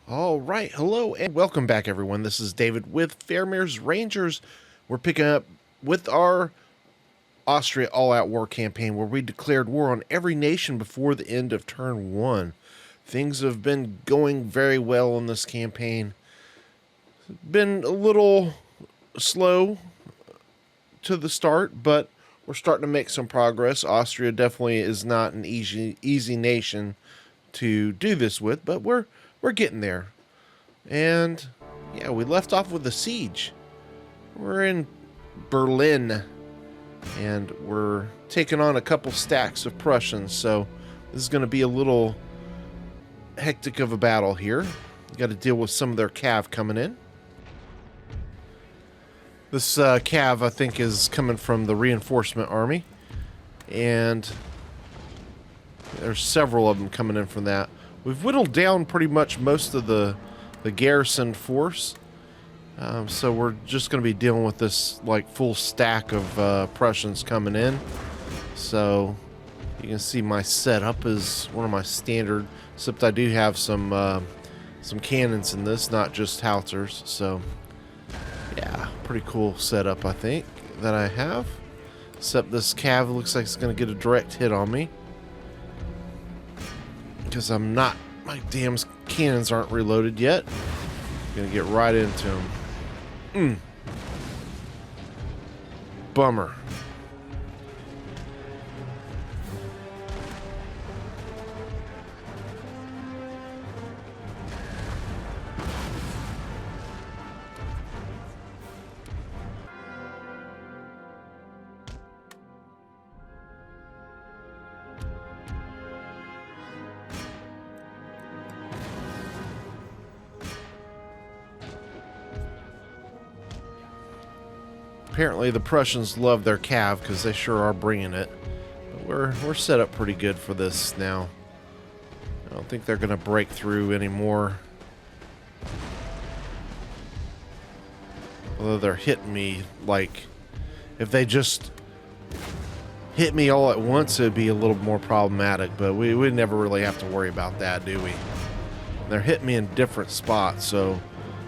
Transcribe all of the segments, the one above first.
All right, hello and welcome back, everyone. This is David with Fairmere's Rangers. We're picking up with our Austria all-out war campaign where we declared war on every nation before the end of turn 1. Things have been going very well in this campaign. Been a little slow to the start, but we're starting to make some progress. Austria definitely is not an easy nation to do this with, but we're getting there. And yeah, we left off with a siege. We're in Berlin and we're taking on a couple stacks of Prussians, so this is going to be a little hectic of a battle here. Got to deal with some of their cav coming in. This cav, I think, is coming from the reinforcement army, and there's several of them coming in from that. We've whittled down pretty much most of the garrison force, so we're just going to be dealing with this like full stack of Prussians coming in. So you can see my setup is one of my standard, except I do have some cannons in this, not just howitzers. So yeah, pretty cool setup I think that I have. Except this cav looks like it's going to get a direct hit on me, because I'm not, my damn cannons aren't reloaded yet. Gonna get right into them. Bummer. Apparently the Prussians love their cav because they sure are bringing it. But we're set up pretty good for this now. I don't think they're going to break through anymore. Although they're hitting me, like, if they just hit me all at once, it'd be a little more problematic. But we never really have to worry about that, do we? They're hitting me in different spots, so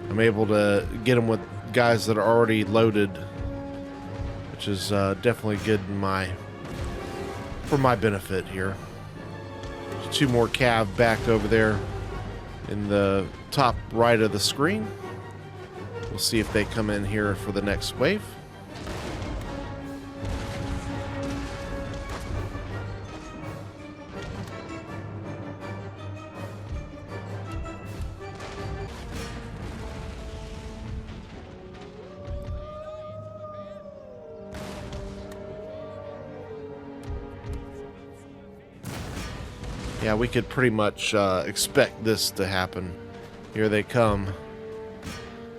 I'm able to get them with guys that are already loaded, which is definitely good for my benefit here. There's two more cav back over there in the top right of the screen. We'll see if they come in here for the next wave. Yeah, we could pretty much expect this to happen. Here they come,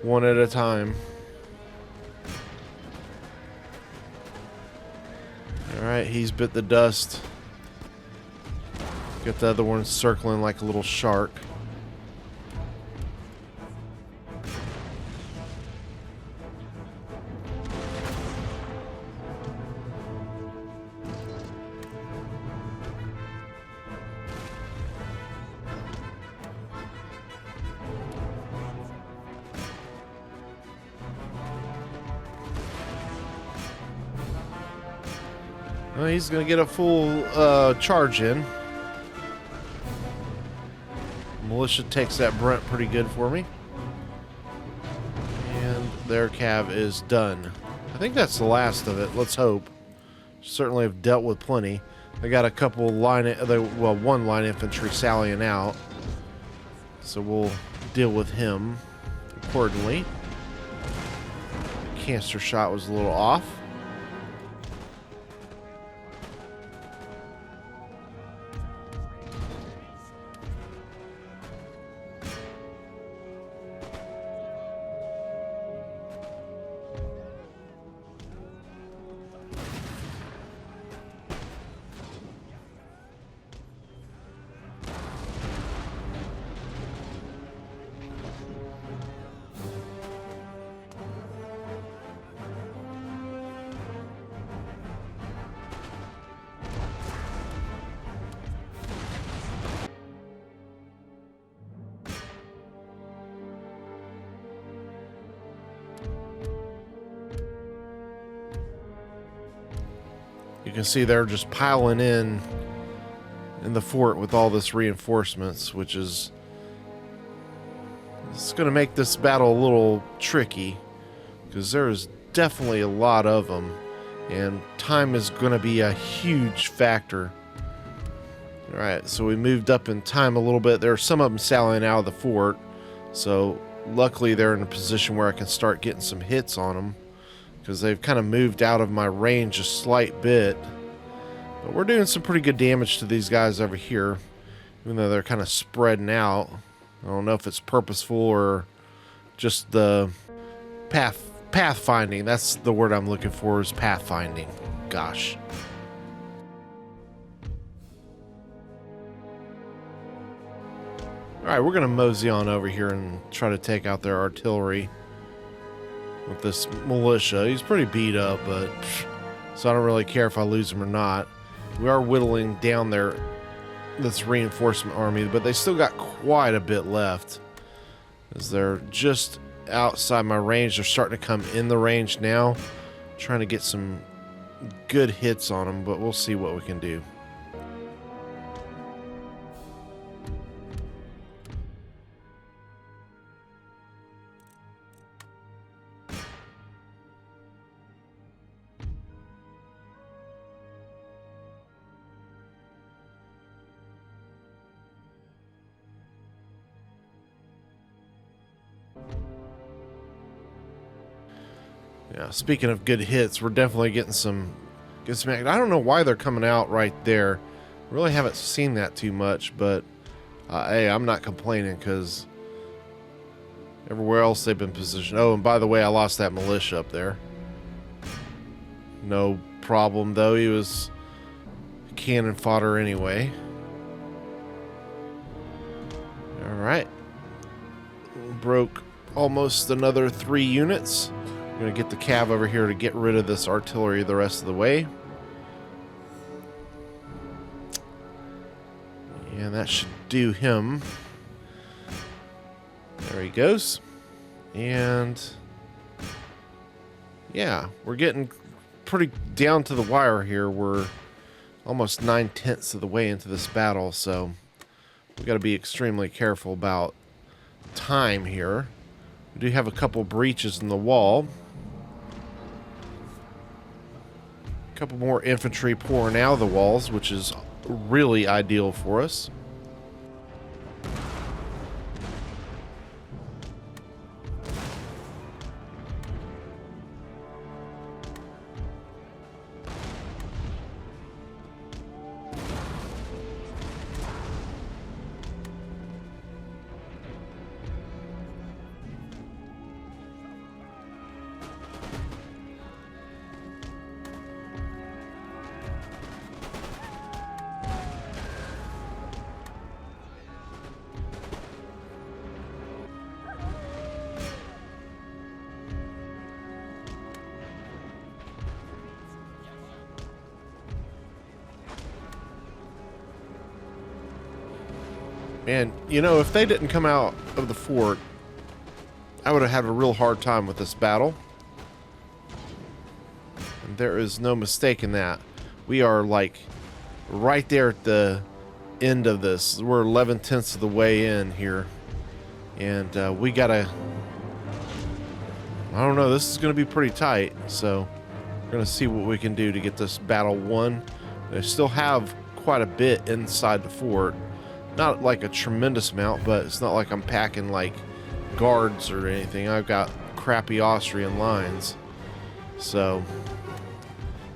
one at a time. Alright, he's bit the dust. Got the other one circling like a little shark. Well, he's going to get a full charge in. Militia takes that brunt pretty good for me. And their cav is done. I think that's the last of it. Let's hope. Certainly have dealt with plenty. I got a couple one line infantry sallying out. So we'll deal with him accordingly. The canister shot was a little off. can see they're just piling in the fort with all this reinforcements, which is it's going to make this battle a little tricky because there's definitely a lot of them, and time is going to be a huge factor. All right, so we moved up in time a little bit. There are some of them sallying out of the fort, so luckily they're in a position where I can start getting some hits on them because they've kind of moved out of my range a slight bit. But we're doing some pretty good damage to these guys over here, even though they're kind of spreading out. I don't know if it's purposeful or just the pathfinding. That's the word I'm looking for, is pathfinding. Gosh. Alright, we're going to mosey on over here and try to take out their artillery with this militia. He's pretty beat up, but so I don't really care if I lose him or not. We are whittling down this reinforcement army, but they still got quite a bit left, as they're just outside my range. They're starting to come in the range now. Trying to get some good hits on them, but we'll see what we can do. Yeah, speaking of good hits, we're definitely getting some good smack. I don't know why they're coming out right there. Really haven't seen that too much, but hey, I'm not complaining because everywhere else they've been positioned. Oh, and by the way, I lost that militia up there. No problem, though. He was cannon fodder anyway. All right. Broke almost another 3 units. I'm going to get the cav over here to get rid of this artillery the rest of the way. And that should do him. There he goes. And yeah, we're getting pretty down to the wire here. We're almost 9/10 of the way into this battle, so we got to be extremely careful about time here. We do have a couple breaches in the wall. A couple more infantry pouring out of the walls, which is really ideal for us. Man, you know, if they didn't come out of the fort, I would have had a real hard time with this battle. And there is no mistake in that. We are like right there at the end of this. We're 11/10 of the way in here. And we gotta, I don't know, this is gonna be pretty tight. So we're gonna see what we can do to get this battle won. They still have quite a bit inside the fort. Not like a tremendous amount, but it's not like I'm packing like guards or anything. I've got crappy Austrian lines. So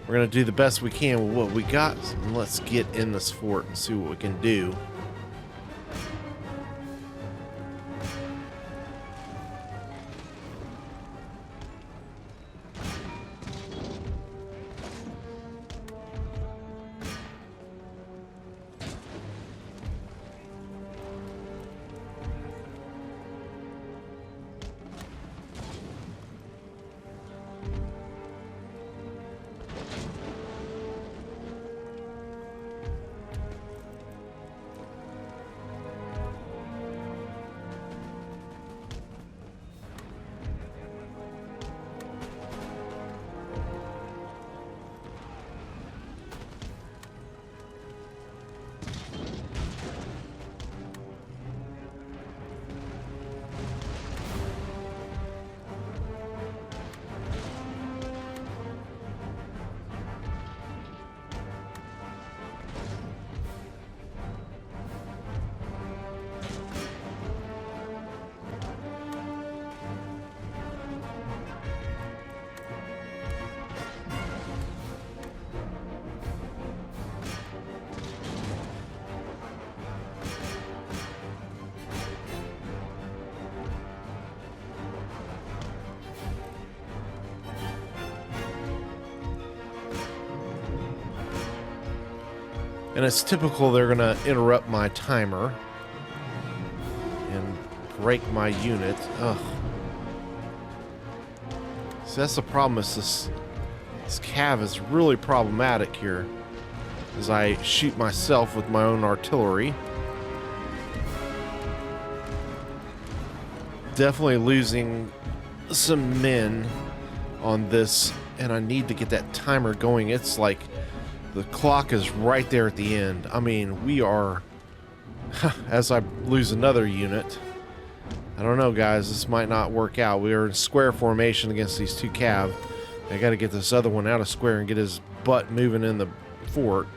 we're going to do the best we can with what we got. And let's get in this fort and see what we can do. And it's typical they're going to interrupt my timer and break my unit. Ugh. So that's the problem, is this cav is really problematic here, as I shoot myself with my own artillery. Definitely losing some men on this, and I need to get that timer going. It's like the clock is right there at the end. I mean, we are, as I lose another unit, I don't know, guys, this might not work out. We are in square formation against these two cav. I got to get this other one out of square and get his butt moving in the fort.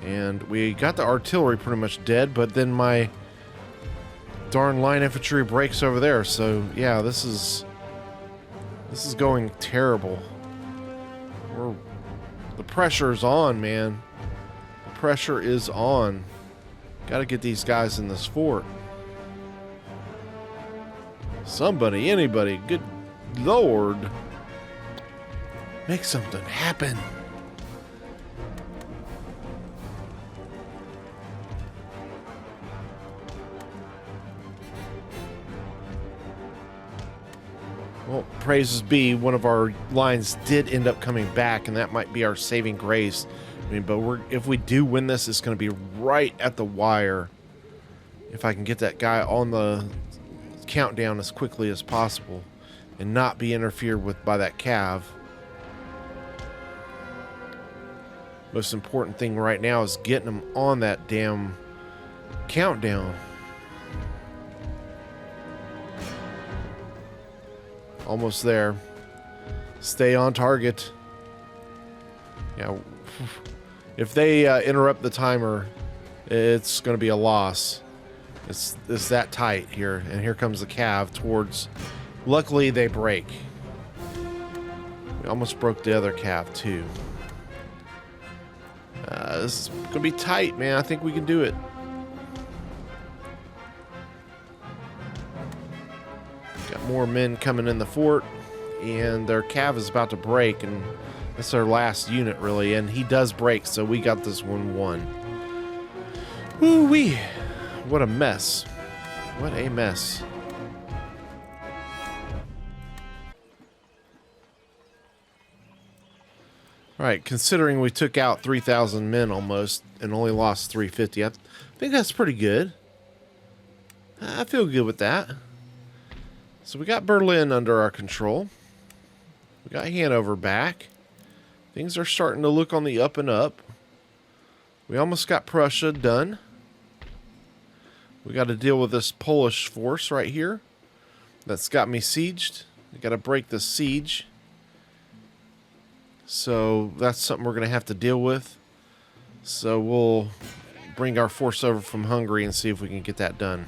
And we got the artillery pretty much dead, but then my darn line infantry breaks over there. So yeah, this is going terrible. The pressure is on, man. The pressure is on. Got to get these guys in this fort. Somebody, anybody, good Lord, make something happen. Well, praises be, one of our lines did end up coming back, and that might be our saving grace. I mean, but if we do win this, it's going to be right at the wire. If I can get that guy on the countdown as quickly as possible and not be interfered with by that cav. Most important thing right now is getting them on that damn countdown. Almost there. Stay on target. Yeah, if they interrupt the timer, it's going to be a loss. It's that tight here, and here comes the cav towards. Luckily, they break. We almost broke the other cav too. This is going to be tight, man. I think we can do it. Got more men coming in the fort, and their cav is about to break, and that's our last unit, really. And he does break, so we got this one won. Woo-wee. What a mess. What a mess. Alright, considering we took out 3,000 men almost and only lost 350, I think that's pretty good. I feel good with that. So we got Berlin under our control. We got Hanover back. Things are starting to look on the up and up. We almost got Prussia done. We got to deal with this Polish force right here that's got me sieged. We got to break the siege. So that's something we're going to have to deal with. So we'll bring our force over from Hungary and see if we can get that done.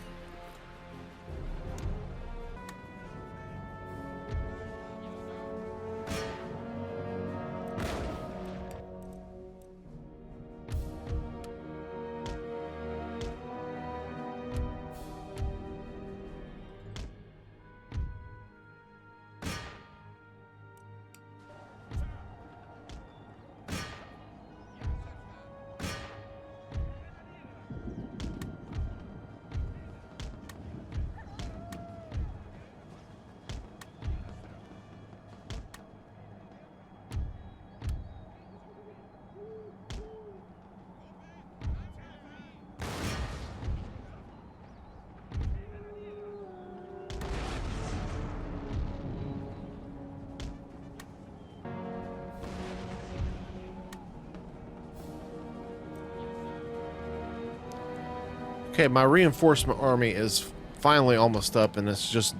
Okay, my reinforcement army is finally almost up, and it's just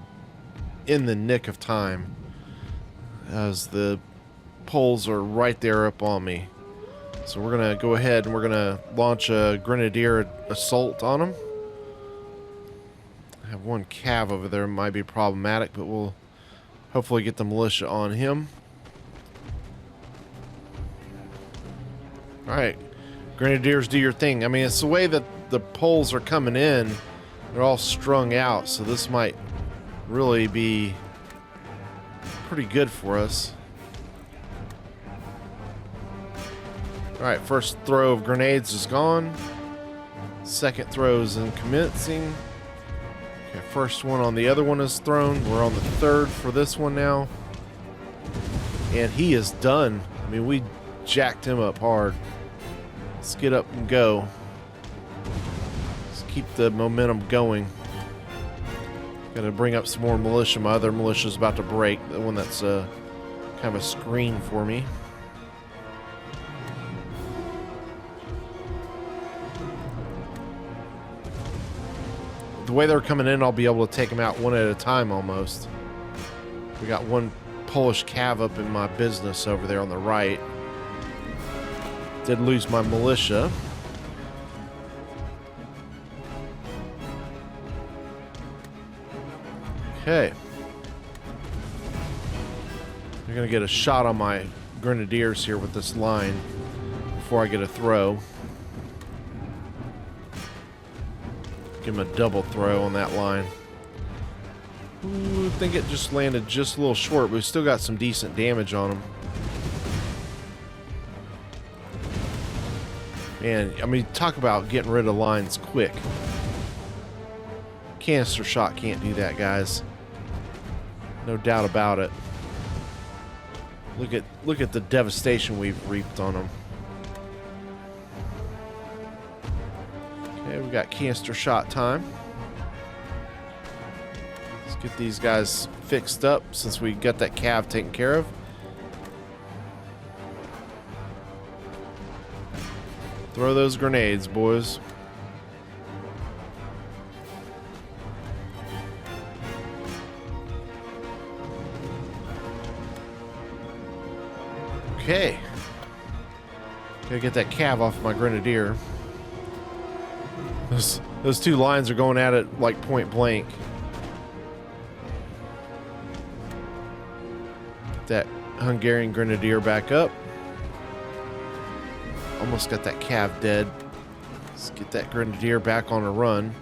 in the nick of time as the Poles are right there up on me. So we're going to go ahead and we're going to launch a grenadier assault on them. I have one cav over there, might be problematic, but we'll hopefully get the militia on him. Alright, grenadiers, do your thing. I mean, it's the way that the Poles are coming in. They're all strung out, so this might really be pretty good for us. Alright, first throw of grenades is gone. Second throw is in commencing. Okay, first one on the other one is thrown. We're on the third for this one now. And he is done. I mean, we jacked him up hard. Let's get up and go. Let's keep the momentum going. Gotta bring up some more militia. My other militia's about to break. The one that's kind of a screen for me. The way they're coming in, I'll be able to take them out one at a time almost. We got one Polish cav up in my business over there on the right. Did lose my militia. Okay. They're going to get a shot on my grenadiers here with this line before I get a throw. Give him a double throw on that line. Ooh, I think it just landed just a little short, but we still got some decent damage on him. Man, I mean, talk about getting rid of lines quick. Canister shot can't do that, guys. No doubt about it. Look at the devastation we've reaped on them. Okay, we got canister shot time. Let's get these guys fixed up since we got that cav taken care of. Throw those grenades, boys. Okay. Gotta get that cav off my grenadier. Those two lines are going at it like point blank. Get that Hungarian grenadier back up. Almost got that cav dead. Let's get that grenadier back on a run.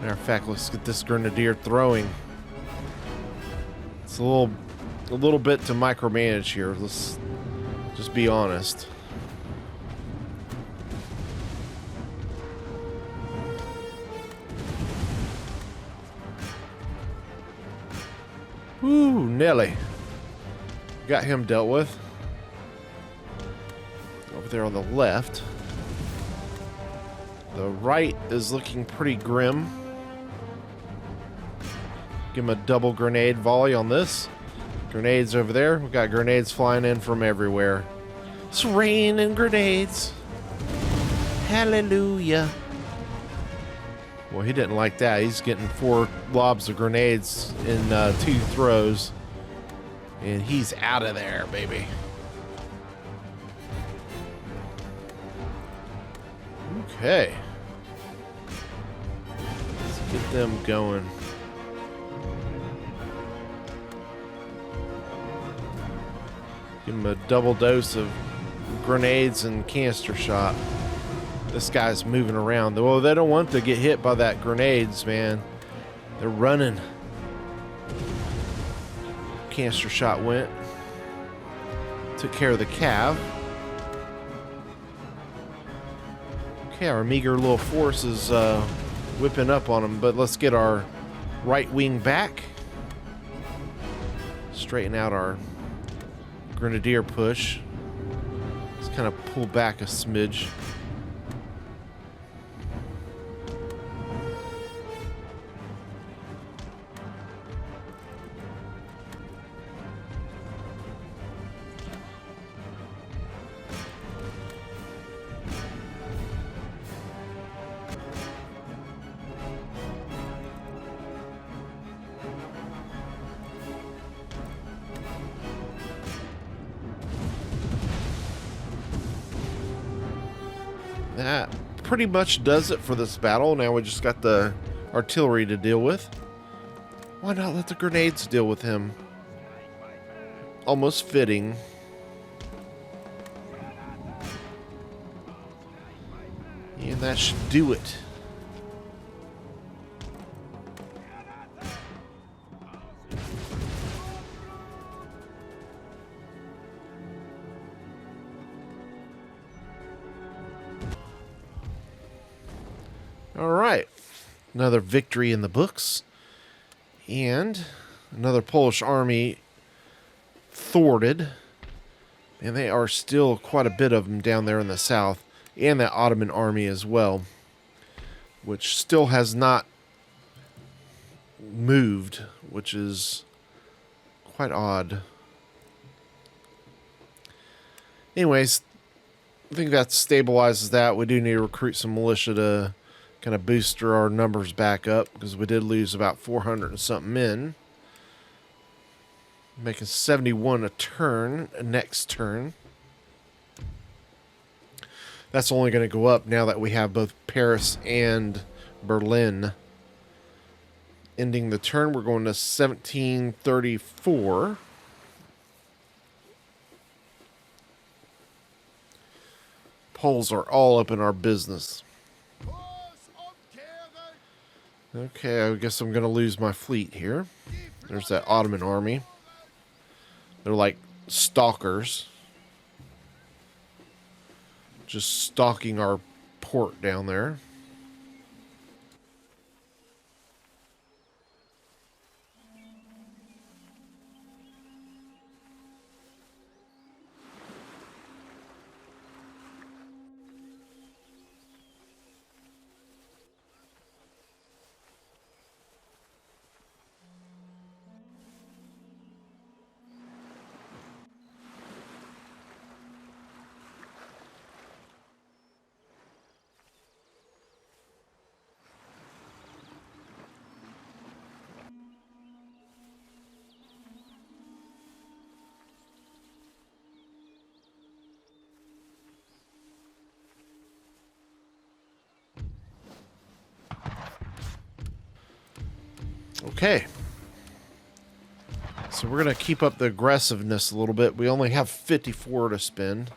Matter of fact, let's get this grenadier throwing. It's a little bit to micromanage here. Let's just be honest. Ooh, Nelly. Got him dealt with. Over there on the left. The right is looking pretty grim. Give him a double grenade volley on this. Grenades over there. We got grenades flying in from everywhere. It's raining grenades. Hallelujah. Well, he didn't like that. He's getting 4 lobs of grenades in 2 throws. And he's out of there, baby. Okay. Let's get them going. Give him a double dose of grenades and canister shot. This guy's moving around. Well, they don't want to get hit by that grenades, man. They're running. Canister shot went. Took care of the cav. Okay, our meager little force is whipping up on them, but let's get our right wing back. Straighten out our grenadier push. Let's kind of pull back a smidge. That pretty much does it for this battle. Now we just got the artillery to deal with. Why not let the grenades deal with him? Almost fitting. And that should do it. right. Another victory in the books. And another Polish army thwarted. And they are still quite a bit of them down there in the south. And that Ottoman army as well, which still has not moved, which is quite odd. Anyways, I think that stabilizes that. We do need to recruit some militia to kind of boost our numbers back up, because we did lose about 400 and something men. Making 71 a turn, next turn. That's only going to go up now that we have both Paris and Berlin. Ending the turn, we're going to 1734. Poles are all up in our business. Okay, I guess I'm going to lose my fleet here. There's that Ottoman army. They're like stalkers. Just stalking our port down there. Okay. So we're going to keep up the aggressiveness a little bit. We only have 54 to spend,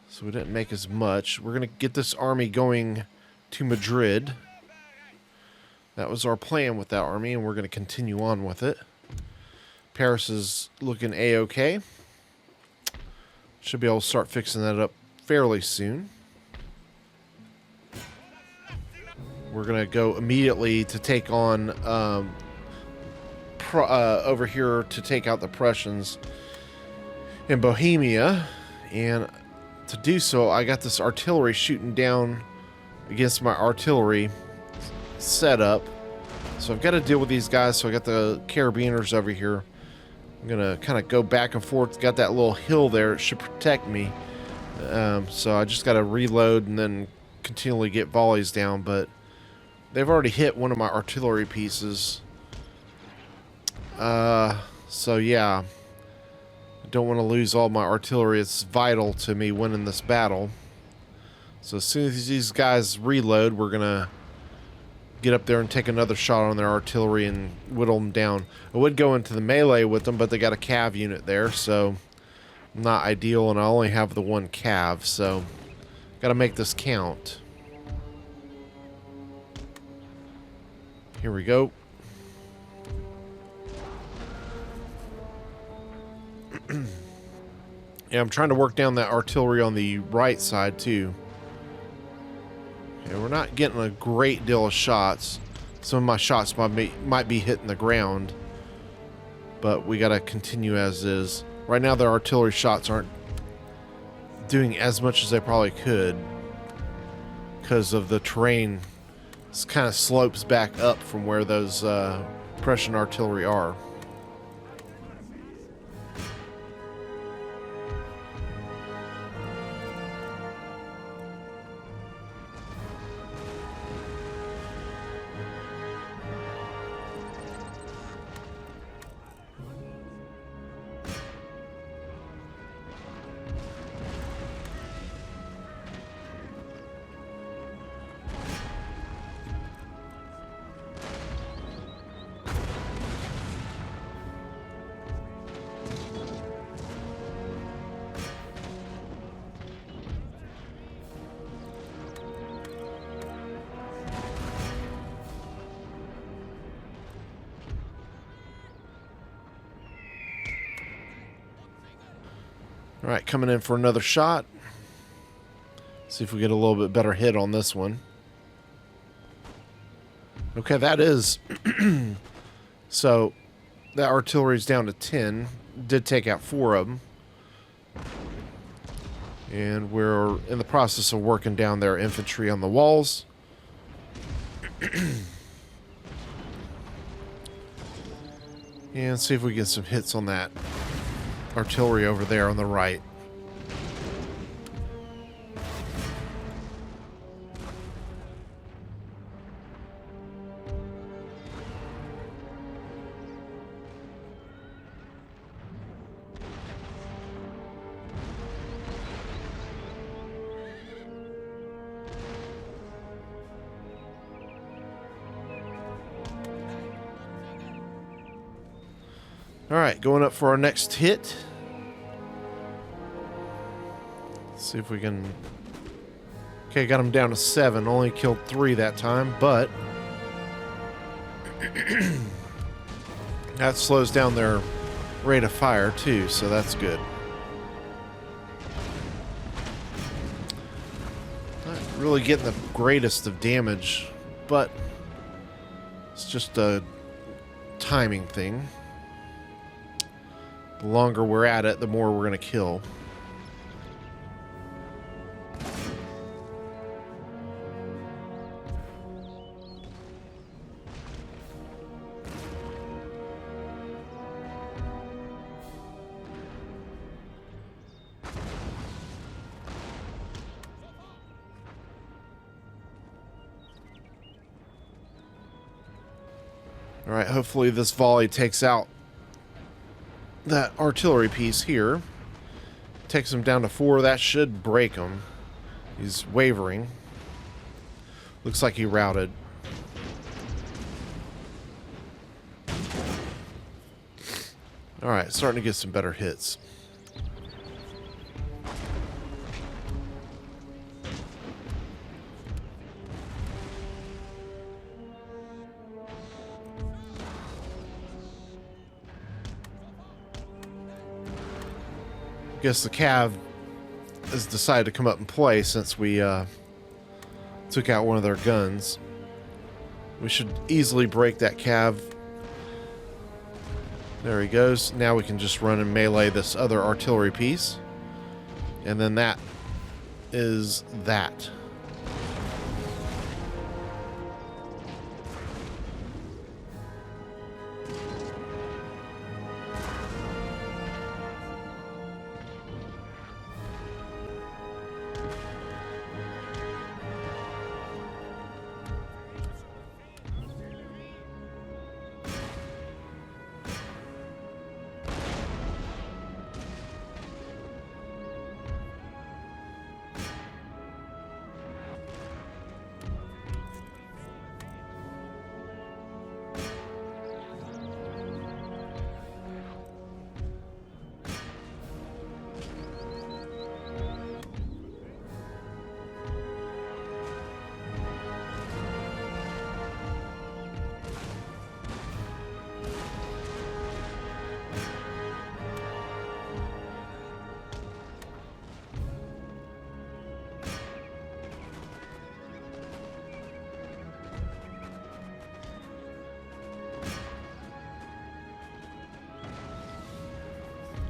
so we didn't make as much. We're going to get this army going to Madrid. That was our plan with that army, and we're going to continue on with it. Paris is looking A-okay. Should be able to start fixing that up fairly soon. We're going to go immediately to take on over here to take out the Prussians in Bohemia. And to do so, I got this artillery shooting down against my artillery setup. So I've got to deal with these guys. So I got the carabiners over here. I'm going to kind of go back and forth. Got that little hill there. It should protect me. So I just got to reload and then continually get volleys down. But they've already hit one of my artillery pieces. So yeah. I don't want to lose all my artillery. It's vital to me winning this battle. So as soon as these guys reload, we're going to get up there and take another shot on their artillery and whittle them down. I would go into the melee with them, but they got a cav unit there, so not ideal, and I only have the one cav, so got to make this count. Here we go. Yeah, I'm trying to work down that artillery on the right side too. Okay, we're not getting a great deal of shots. Some of my shots might be hitting the ground, but we gotta continue as is. Right now, their artillery shots aren't doing as much as they probably could because of the terrain. It kind of slopes back up from where those Prussian artillery are. All right, coming in for another shot. See if we get a little bit better hit on this one. Okay, that is... So, that artillery's down to 10. Did take out 4 of them. And we're in the process of working down their infantry on the walls. And see if we get some hits on that artillery over there on the right. Alright, going up for our next hit. Let's see if we can... Okay, got him down to 7. Only killed 3 that time, but... that slows down their rate of fire, too, so that's good. Not really getting the greatest of damage, but... it's just a timing thing. The longer we're at it, the more we're going to kill. All right, hopefully this volley takes out that artillery piece here. Takes him down to 4. That should break him. He's wavering. Looks like he routed. Alright, starting to get some better hits. Guess the cav has decided to come up and play since we took out one of their guns. We should easily break that cav. There he goes. Now we can just run and melee this other artillery piece. And then that is that.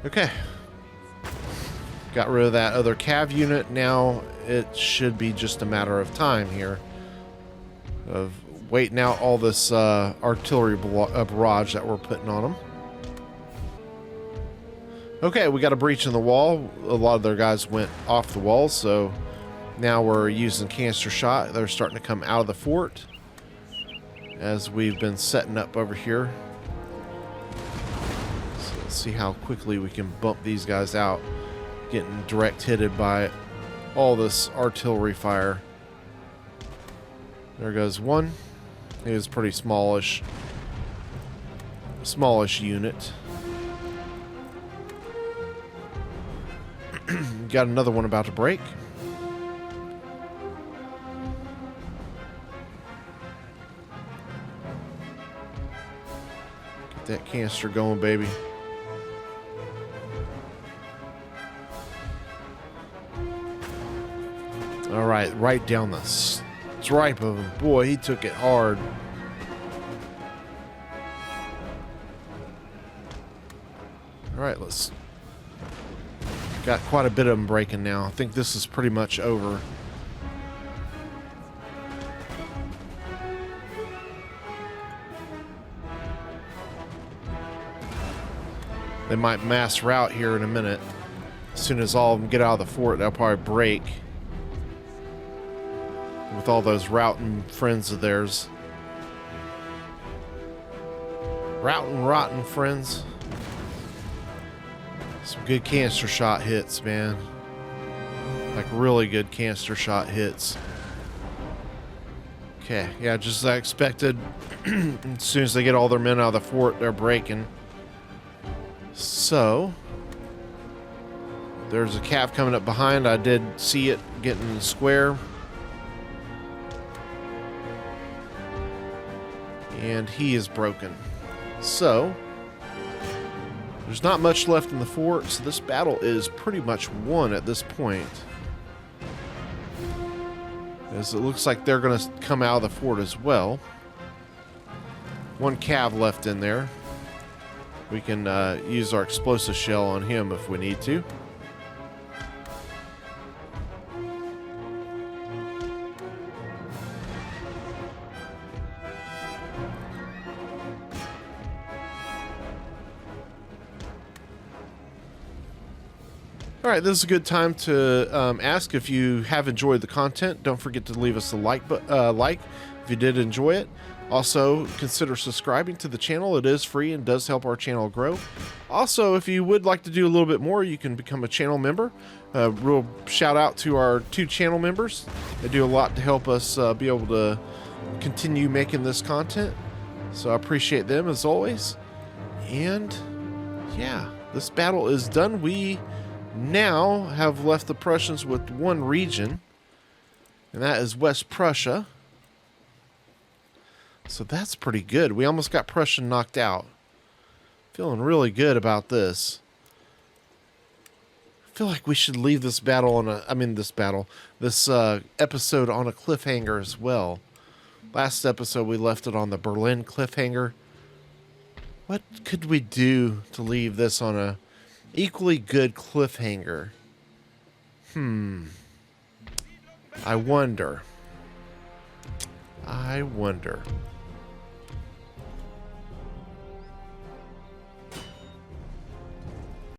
Okay. Got rid of that other cav unit. Now it should be just a matter of time here of waiting out all this artillery barrage that we're putting on them. Okay, we got a breach in the wall. A lot of their guys went off the wall, so now we're using canister shot. They're starting to come out of the fort as we've been setting up over here. So let's see how quickly we can bump these guys out, getting direct hitted by all this artillery fire. There goes one. He was pretty smallish unit. Got another one about to break. Get that canister going, baby. All right, right down the stripe of him. Boy, he took it hard. Alright, let's... Got quite a bit of them breaking now. I think this is pretty much over. They might mass route here in a minute. As soon as all of them get out of the fort, they'll probably break. With all those routing friends of theirs. Routing, rotten friends. Some good canister shot hits, man. Like really good canister shot hits. Okay, yeah, just as I expected. As soon as they get all their men out of the fort, they're breaking. So, there's a cav coming up behind. I did see it getting in the square. And he is broken. So, there's not much left in the fort, so this battle is pretty much won at this point. As it looks like they're going to come out of the fort as well. One cav left in there. We can use our explosive shell on him if we need to. Alright, this is a good time to ask if you have enjoyed the content. Don't forget to leave us a like if you did enjoy it. Also, consider subscribing to the channel. It is free and does help our channel grow. Also, if you would like to do a little bit more, you can become a channel member. Real shout out to our 2 channel members. They do a lot to help us be able to continue making this content. So I appreciate them as always. And yeah, this battle is done. We now have left the Prussians with 1 region, and that is West Prussia. So that's pretty good. We almost got Prussian knocked out. Feeling really good about this. I feel like we should leave this battle on a... this episode on a cliffhanger as well. Last episode we left it on the Berlin cliffhanger. What could we do to leave this on a equally good cliffhanger? I wonder.